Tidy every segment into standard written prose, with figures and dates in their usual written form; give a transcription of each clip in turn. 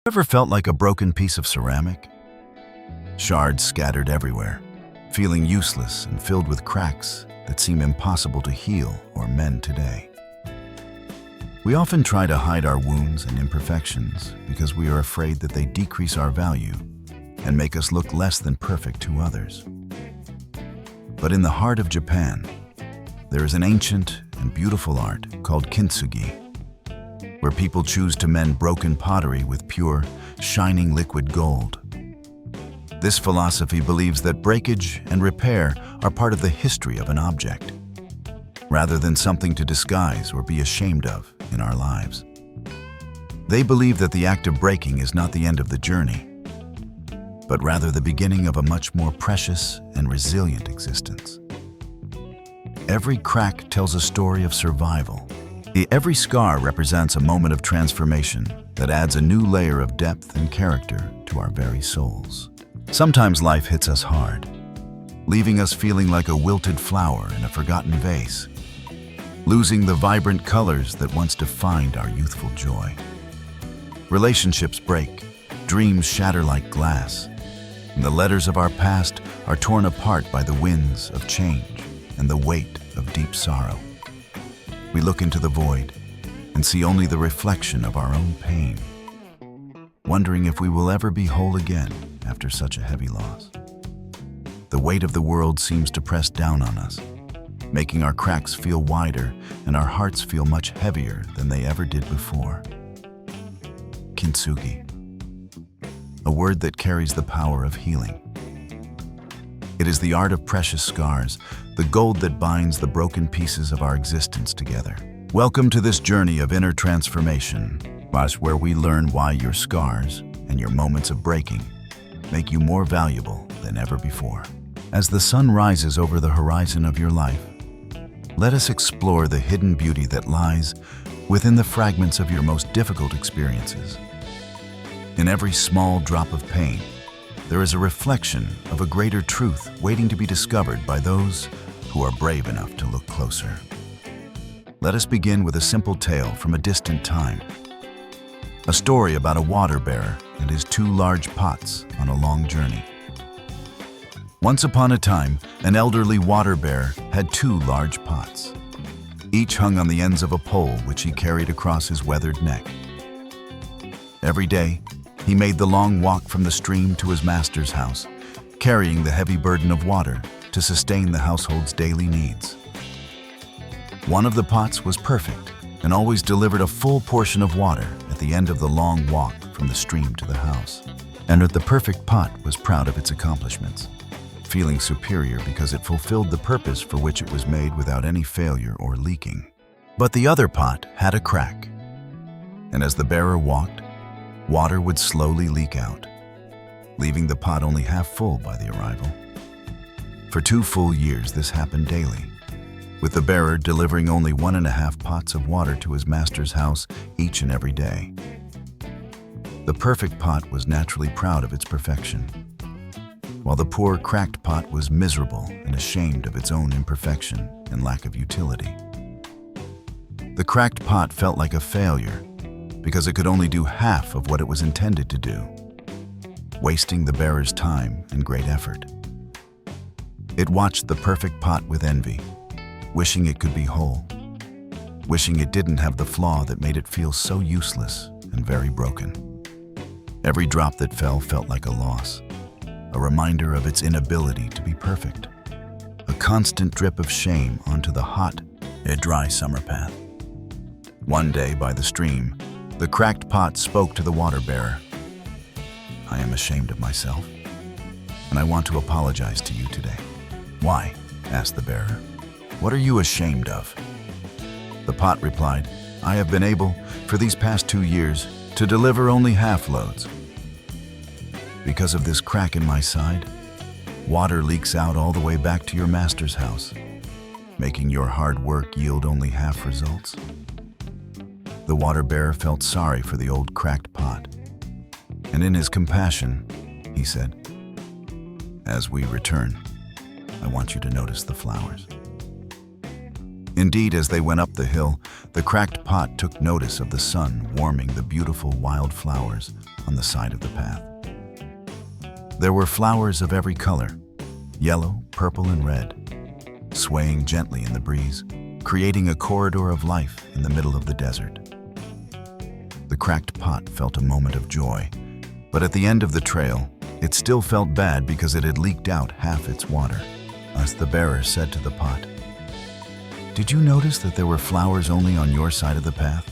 Ever felt like a broken piece of ceramic? Shards scattered everywhere, feeling useless and filled with cracks that seem impossible to heal or mend today. We often try to hide our wounds and imperfections because we are afraid that they decrease our value and make us look less than perfect to others. But in the heart of Japan, there is an ancient and beautiful art called Kintsugi, where people choose to mend broken pottery with pure, shining liquid gold. This philosophy believes that breakage and repair are part of the history of an object, rather than something to disguise or be ashamed of in our lives. They believe that the act of breaking is not the end of the journey, but rather the beginning of a much more precious and resilient existence. Every crack tells a story of survival. Every scar represents a moment of transformation that adds a new layer of depth and character to our very souls. Sometimes life hits us hard, leaving us feeling like a wilted flower in a forgotten vase, losing the vibrant colors that once defined our youthful joy. Relationships break, dreams shatter like glass, and the letters of our past are torn apart by the winds of change and the weight of deep sorrow. We look into the void and see only the reflection of our own pain, wondering if we will ever be whole again after such a heavy loss. The weight of the world seems to press down on us, making our cracks feel wider and our hearts feel much heavier than they ever did before. Kintsugi, a word that carries the power of healing. It is the art of precious scars, the gold that binds the broken pieces of our existence together. Welcome to this journey of inner transformation, where we learn why your scars and your moments of breaking make you more valuable than ever before. As the sun rises over the horizon of your life, let us explore the hidden beauty that lies within the fragments of your most difficult experiences. In every small drop of pain, there is a reflection of a greater truth waiting to be discovered by those who are brave enough to look closer. Let us begin with a simple tale from a distant time. A story about a water bearer and his two large pots on a long journey. Once upon a time, an elderly water bearer had two large pots. Each hung on the ends of a pole which he carried across his weathered neck. Every day, he made the long walk from the stream to his master's house, carrying the heavy burden of water to sustain the household's daily needs. One of the pots was perfect and always delivered a full portion of water at the end of the long walk from the stream to the house. And the perfect pot was proud of its accomplishments, feeling superior because it fulfilled the purpose for which it was made without any failure or leaking. But the other pot had a crack, and as the bearer walked, water would slowly leak out, leaving the pot only half full by the arrival. For 2 full years, this happened daily, with the bearer delivering only 1.5 pots of water to his master's house each and every day. The perfect pot was naturally proud of its perfection, while the poor, cracked pot was miserable and ashamed of its own imperfection and lack of utility. The cracked pot felt like a failure because it could only do half of what it was intended to do, wasting the bearer's time and great effort. It watched the perfect pot with envy, wishing it could be whole, wishing it didn't have the flaw that made it feel so useless and very broken. Every drop that fell felt like a loss, a reminder of its inability to be perfect, a constant drip of shame onto the hot, yet dry summer path. One day by the stream, the cracked pot spoke to the water bearer. "I am ashamed of myself, and I want to apologize to you today." "Why?" asked the bearer. "What are you ashamed of?" The pot replied, "I have been able, for these past 2 years, to deliver only half loads. Because of this crack in my side, water leaks out all the way back to your master's house, making your hard work yield only half results." The water bearer felt sorry for the old cracked pot, and in his compassion, he said, "As we return, I want you to notice the flowers." Indeed, as they went up the hill, the cracked pot took notice of the sun warming the beautiful wild flowers on the side of the path. There were flowers of every color, yellow, purple, and red, swaying gently in the breeze, creating a corridor of life in the middle of the desert. The cracked pot felt a moment of joy, but at the end of the trail, it still felt bad because it had leaked out half its water. As the bearer said to the pot, "Did you notice that there were flowers only on your side of the path,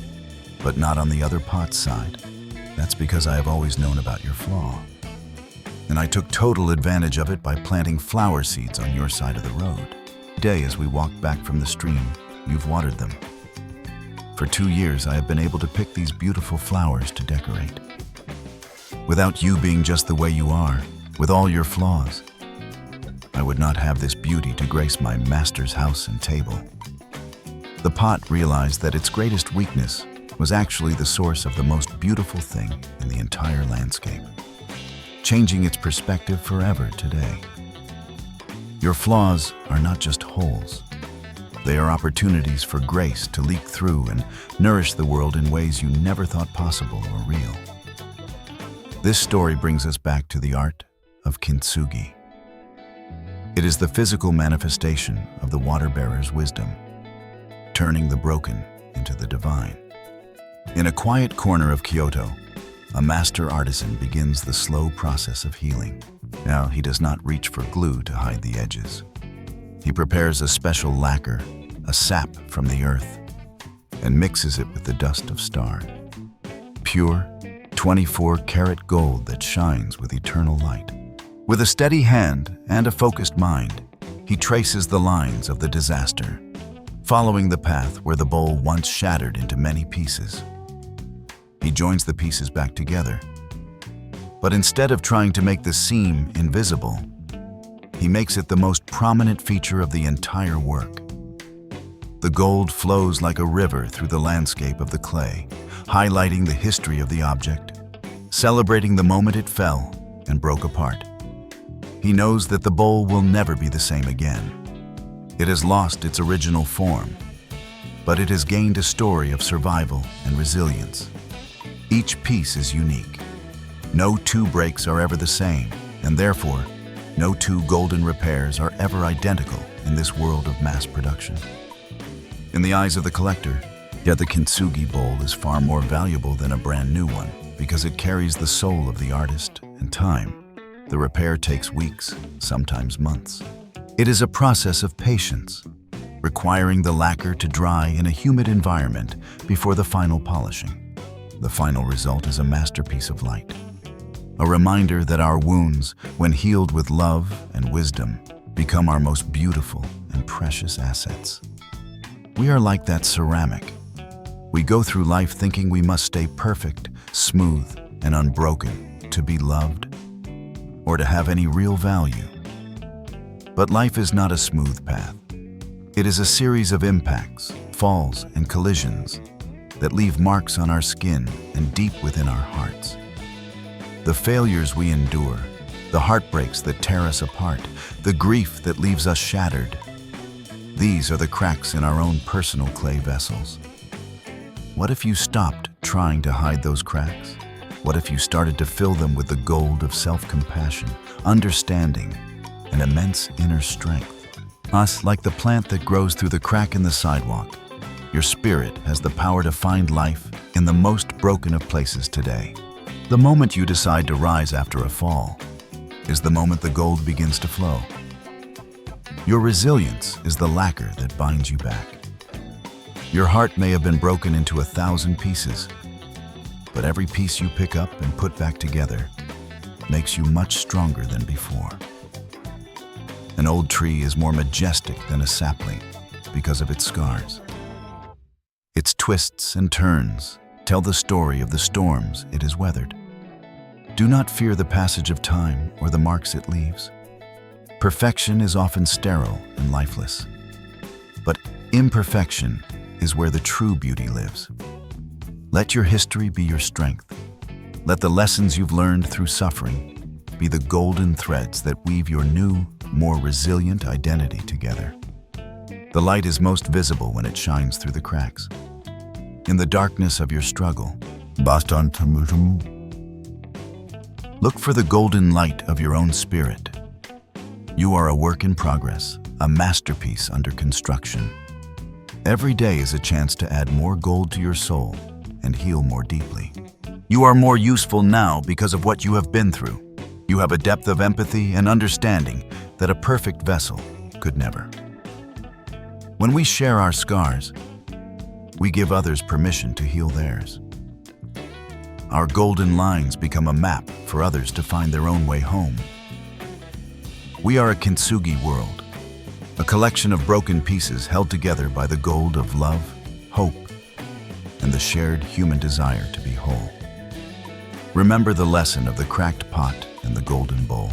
but not on the other pot's side? That's because I have always known about your flaw. And I took total advantage of it by planting flower seeds on your side of the road. Today, as we walked back from the stream, you've watered them. For 2 years, I have been able to pick these beautiful flowers to decorate. Without you being just the way you are, with all your flaws, I would not have this beauty to grace my master's house and table." The pot realized that its greatest weakness was actually the source of the most beautiful thing in the entire landscape, changing its perspective forever today. Your flaws are not just holes. They are opportunities for grace to leak through and nourish the world in ways you never thought possible or real. This story brings us back to the art of Kintsugi. It is the physical manifestation of the water bearer's wisdom, turning the broken into the divine. In a quiet corner of Kyoto, a master artisan begins the slow process of healing. Now, he does not reach for glue to hide the edges. He prepares a special lacquer, a sap from the earth, and mixes it with the dust of stars. Pure, 24-karat gold that shines with eternal light. With a steady hand and a focused mind, he traces the lines of the disaster, following the path where the bowl once shattered into many pieces. He joins the pieces back together. But instead of trying to make the seam invisible, he makes it the most prominent feature of the entire work. The gold flows like a river through the landscape of the clay, highlighting the history of the object, celebrating the moment it fell and broke apart. He knows that the bowl will never be the same again. It has lost its original form, but it has gained a story of survival and resilience. Each piece is unique. No two breaks are ever the same, and therefore, no two golden repairs are ever identical in this world of mass production. In the eyes of the collector, yet the Kintsugi bowl is far more valuable than a brand new one because it carries the soul of the artist and time. The repair takes weeks, sometimes months. It is a process of patience, requiring the lacquer to dry in a humid environment before the final polishing. The final result is a masterpiece of light, a reminder that our wounds, when healed with love and wisdom, become our most beautiful and precious assets. We are like that ceramic. We go through life thinking we must stay perfect, smooth, and unbroken to be loved or to have any real value. But life is not a smooth path. It is a series of impacts, falls, and collisions that leave marks on our skin and deep within our hearts. The failures we endure, the heartbreaks that tear us apart, the grief that leaves us shattered, these are the cracks in our own personal clay vessels. What if you stopped trying to hide those cracks? What if you started to fill them with the gold of self-compassion, understanding, and immense inner strength? Us, like the plant that grows through the crack in the sidewalk, your spirit has the power to find life in the most broken of places today. The moment you decide to rise after a fall is the moment the gold begins to flow. Your resilience is the lacquer that binds you back. Your heart may have been broken into 1,000 pieces, but every piece you pick up and put back together makes you much stronger than before. An old tree is more majestic than a sapling because of its scars. Its twists and turns tell the story of the storms it has weathered. Do not fear the passage of time or the marks it leaves. Perfection is often sterile and lifeless, but imperfection is where the true beauty lives. Let your history be your strength. Let the lessons you've learned through suffering be the golden threads that weave your new, more resilient identity together. The light is most visible when it shines through the cracks. In the darkness of your struggle, Look for the golden light of your own spirit. You are a work in progress, a masterpiece under construction. Every day is a chance to add more gold to your soul and heal more deeply. You are more useful now because of what you have been through. You have a depth of empathy and understanding that a perfect vessel could never. When we share our scars, we give others permission to heal theirs. Our golden lines become a map for others to find their own way home. We are a Kintsugi world, a collection of broken pieces held together by the gold of love, hope, and the shared human desire to be whole. Remember the lesson of the cracked pot and the golden bowl.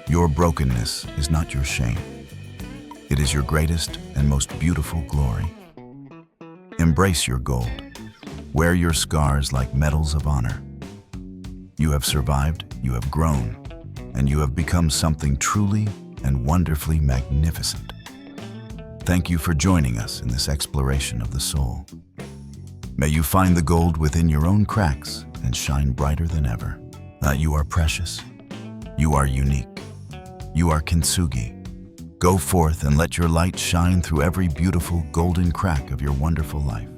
Your brokenness is not your shame. It is your greatest and most beautiful glory. Embrace your gold. Wear your scars like medals of honor. You have survived, you have grown, and you have become something truly and wonderfully magnificent. Thank you for joining us in this exploration of the soul. May you find the gold within your own cracks and shine brighter than ever. You are precious. You are unique. You are Kintsugi. Go forth and let your light shine through every beautiful golden crack of your wonderful life.